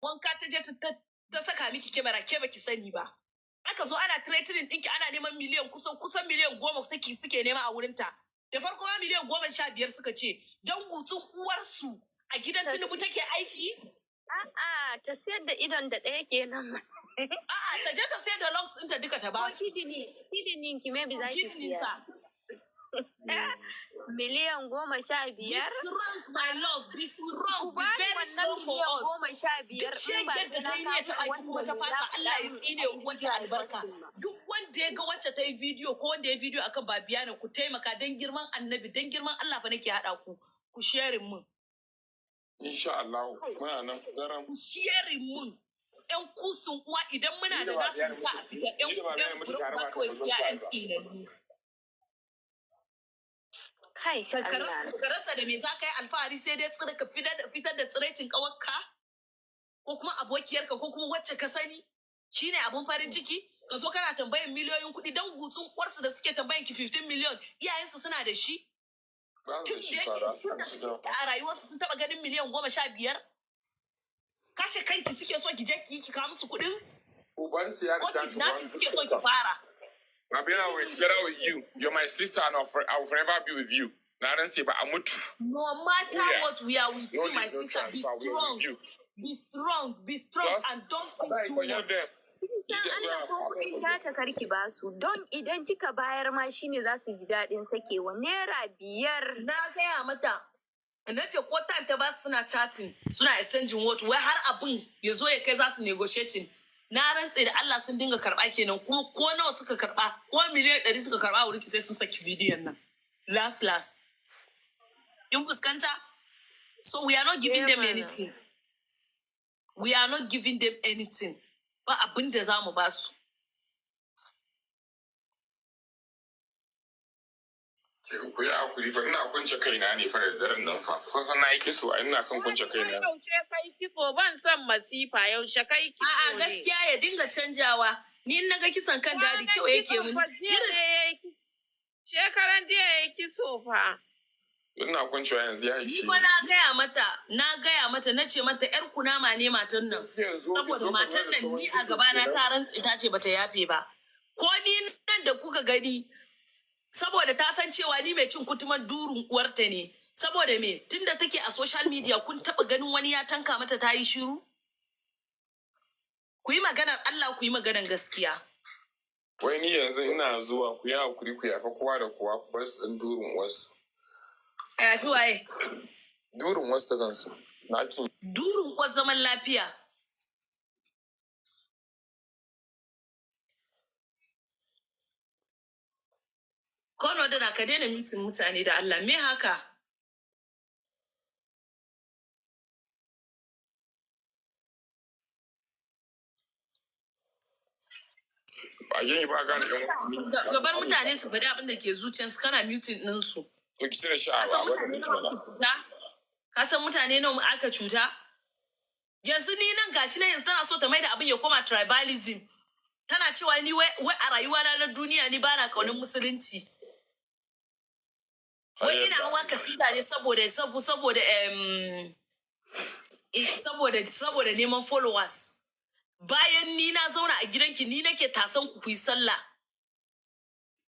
wanka ta je ta saka miki kyamara ke baki sani ba. Aka zo ana threatening ɗinki ana neman miliyan kusan miliyan 10 suke nema a wurinta. Da farko ma miliyan 15 suka ce don gutsun uwarsu a gidan Tinubu take aiki. A'a, ta sayar da idon da ɗaya kenan. A'a, ta je ta sayar da lungs ɗinta duka ta ba su. Kidinin ki maybe za ki siya. Miliyan 15. Be strong, my love. Be strong. Be very strong for us. Duk shegen da ta yi ne ta aiki kuma ta fasa Allah ya tsine wanda albarka. Duk wanda ya ga wacce ta yi bidiyo ko wanda ya bidiyo akan Babiana ku taimaka dan girman Annabi dan girman Allah fa nake haɗa ku sharing mun. Insha Allah muna nan garan. Ku sharing mun. ‘Yan kusun uwa idan muna da nasu sa a fita ‘yan burba kawai ‘ya'yan tsinanni. Kai, ka rasa da me za ka yi alfahari sai dai ka fitar da tsiraicin kawarka ko kuma abokiyarka ko kuma wacce ka sani shine abun farin ciki ka zo kana tambayan miliyoyin kuɗi don gutsun uwarsu da suke tambayan ki 15 miliyon iyayensu suna da shi a rayuwarsu sun taba ganin miliyan 15 kashe kanki suke so ki je ki kawo musu kuɗin ko kidnapping suke so ki fara. Babiana will together with you. You're my sister and I will forever be with you. Now I don't say, but I'm with you. No matter what, we are with you, my sister. Be strong. Be strong. Be strong. Just, and don't think too much. Allah ko kuɗin ta karki ba su don idan kika bayar ma shine za su ji daɗin sakewa naira 5. Na gaya mata na ce ko ta ba suna chatting suna exchanging word wai har abin ya zo ya kai za su negotiating. Na rantse da Allah sun dinga karɓa kenan kuma ko nawa suka karɓa ko miliyan 100 suka karɓa wurin ki sai sun saki bidiyon nan last in fuskanta so we are not giving them anything ba abin da za mu ba su. Ku yi hakuri fa ina kunce kaina ne fa da daren nan fa kun san na yi kiso ina kan kunce kaina. Yaushe kai kiso ban son masifa yaushe kai kiso ne. A'a gaskiya ya dinga canjawa ni in naga kisan kan dadi kyau yake mun. Shekaran jiya yayi kiso fa. Ina kuncewa yanzu ya yi shi. Ni na gaya mata nace mata yar kunama ne matan nan. Saboda matan nan ni a gaba na ta rantsi ta ce bata yafe ba. Ko ni nan da kuka gani saboda ta san cewa ni mai cin kutuman durin uwarta ne. Saboda me tunda take a social media kun taba ganin wani ya tanka mata ta yi shiru? Ku yi maganar Allah ku yi maganar gaskiya. Wai ni yanzu ina zuwa ku yi hakuri ku yafa kowa da kowa ku bar su ɗin durin wasu. A yafi waye? Durin wasu ta gansu. Na ce. Durin wasu zaman lafiya. Kono da na ka daina mitin mutane da Allah me haka? Ba gani ba gane ɗan gaban mutane su faɗi abin da ke zuciyarsu kana mutin ɗinsu. To ki cire shi a ba. Ka san mutane nawa aka cuta? Yanzu ni nan gashi na yanzu tana so ta maida abin ya koma tribalism. Tana cewa ni wai a rayuwa na duniya ni bana kaunin musulunci. Wai ina hawa kasida ne saboda neman followers. Bayan ni na zauna a gidanki ni nake tasan ku yi sallah.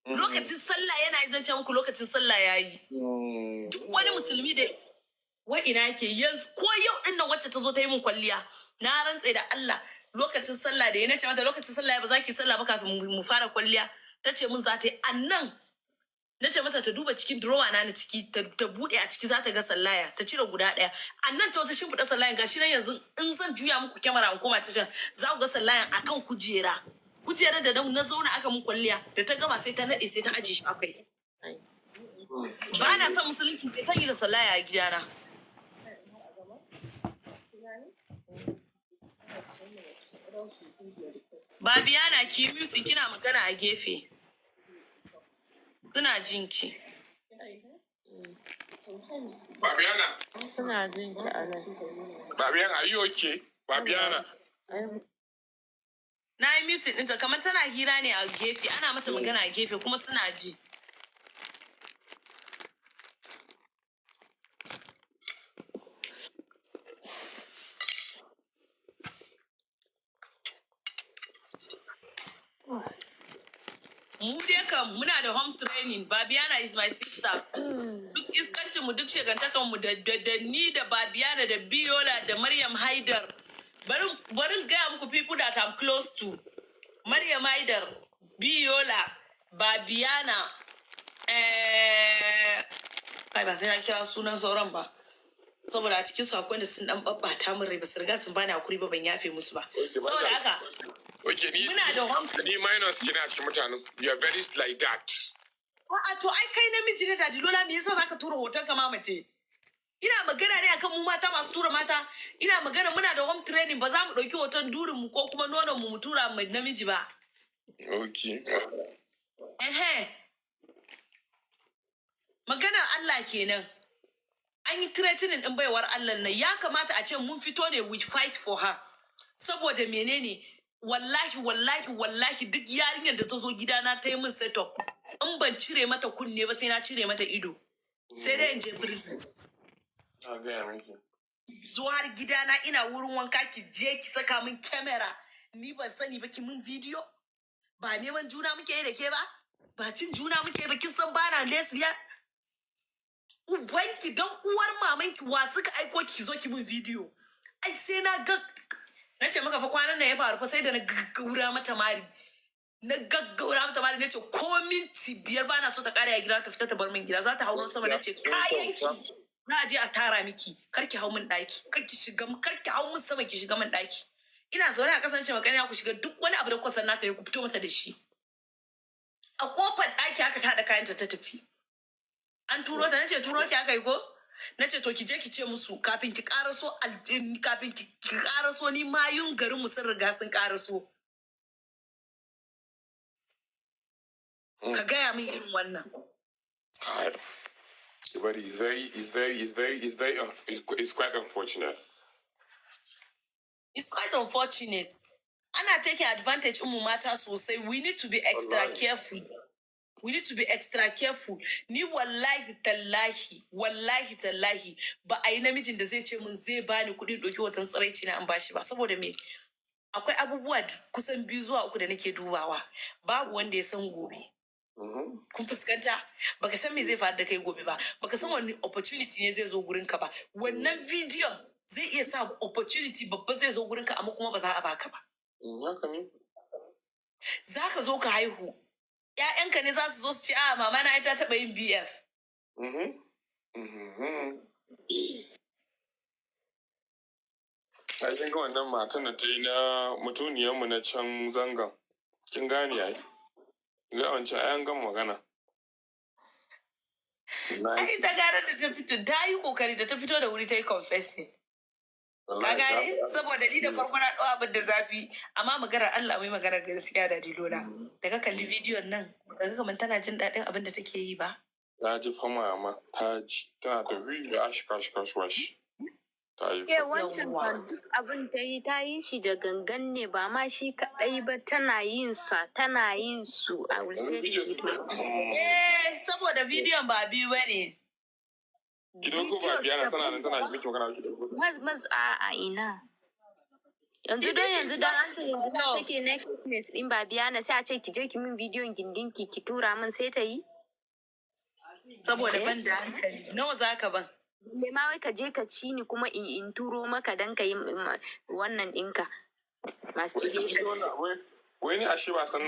Lokacin sallah yana yi zance muku lokacin sallah yayi. Duk wani musulmi da wai ina yake yanzu ko yau din nan wacce ta zo ta yi min kwalliya. Na rantse da Allah lokacin sallah da yana ce mata lokacin sallah ba za ki sallah ba kafin mu fara kwalliya. Ta ce min za ta yi annan. Na ce mata ta duba cikin drawer na ciki ta bude a ciki za ta ga sallaya ta cire guda ɗaya. Annan ta wata shimfiɗa sallayan gashi nan yanzu in zan juya muku kyamara in koma ta can za ku ga sallayan akan kujera. Kujerar da na zauna aka mun kwalliya da ta gama sai ta nade sai ta aje shi akai. Ba na son musulunci ke sanyi da sallaya a gidana. Babiana ki mute kina magana a gefe. Suna jinki. Babiana. Suna jinki a nan. Babiana, are you okay? Babiana. Na yi muting ɗinta kamar tana hira ne a gefe, ana mata magana a gefe kuma suna ji. Mu dai kam muna da home training. Babiana is my sister. Duk iskancin mu duk shegantakan mu da ni da Babiana da Biola da Maryam Haidar. Barin gaya muku people that I'm close to. Maryam Haidar, Biola, Babiana, kai ba sai na kira sunan sauran ba. Saboda a cikin su akwai da sun dan babbata min rai ba su riga sun bani hakuri ba ban yafe musu ba. Saboda haka Okay, ni minus kina a cikin mutanen. You are very like that. A'a to ai kai namiji ne da Dilola me yasa zaka tura hoton ka mamace? Ina magana ne akan mu mata masu tura mata. Ina magana muna da home training ba za mu dauki hoton durin mu ko kuma nonon mu tura mai namiji ba. Okay. Magana Allah kenan. An yi threatening din baiwar Allah nan ya kamata a ce mun fito ne we fight for her. Saboda menene? Wallahi duk yarinyar da ta zo gidana ta yi min setup. In ban cire mata kunne ba sai na cire mata ido. Sai dai in je prison. Zuwa gidana ina wurin wanka ki je ki saka min kamera. Ni ban sani ba ki min video. Ba neman juna muke yi da ke ba. Ba cin juna muke ba kin san bana lesbian. Ubanki don uwar mamanki wa suka aiko ki zo ki min video. Ai sai na ga na ce maka fa kwanan nan ya faru fa sai da na gaggaura mata mari. Na ce ko minti 5 bana so ta kare a gida ta fita ta bar min gida za ta hauro sama na ce kayanki na je a tara miki kar ki hau min daki kar ki hau min sama ki shiga min daki. Ina zaune a kasance magana ku shiga duk wani abu da kuka san nata ne ku fito mata da shi. A kofar daki haka ta haɗa kayanta ta tafi. An turo ta nace turo ki aka yi ko? Nace to ki je ki ce musu kafin ki karaso ni mayun garin mu sun riga sun karaso. Ka gaya min irin wannan. But it's quite unfortunate. It's quite unfortunate. Ana taking advantage mu mata sosai. We need to be extra careful. Ni wallahi tallahi ba a yi namijin da zai ce mun zai bani kuɗin ɗauki watan tsiraici na an bashi ba. Saboda me? Akwai abubuwa kusan 2 zuwa 3 da nake dubawa. Babu wanda ya san gobe. Kun fuskanta? Baka san me zai faru da kai gobe ba. Baka san wani opportunity ne zai zo gurin ka ba. Wannan bidiyon zai iya sa opportunity babba zai zo gurin ka amma kuma ba za a baka ba. Za ka zo ka haihu. ‘Ya'yanka ne za su zo su ce, mama na ta taɓa yin BF. Kin ga wannan matan da ta yi na mutuniyarmu na can zangon. Kin gane ai? Ga wancan ayan gan magana. Ai ta gara da ta fito, ta yi kokari da ta fito da wuri ta yi confessing. Ka gane? Saboda ni da farko na ɗau abin da zafi, amma maganar Allah mai maganar gaskiya da Dilola. Da ka kalli bidiyon nan, ka ga kamar tana jin daɗin abin da take yi ba? Ta ji fama amma ta ji tana ta wiwi washi. Ta yi wancan kan duk abin ta yi shi da gangan ne ba ma shi kaɗai ba tana yin su a wurin saboda bidiyon ba biyu ba ne. Gidan ko Babiana tana miki magana a ina. Yanzu don an ce yanzu na take necklace din Babiana sai a ce ki je ki min bidiyon gindinki ki tura min sai ta yi? Saboda ban da hankali. Nawa za ka ban? Le ma wai ka je ka ci ni kuma in turo maka dan ka yi wannan ɗinka. Masturbation. Wai ni ashe ba san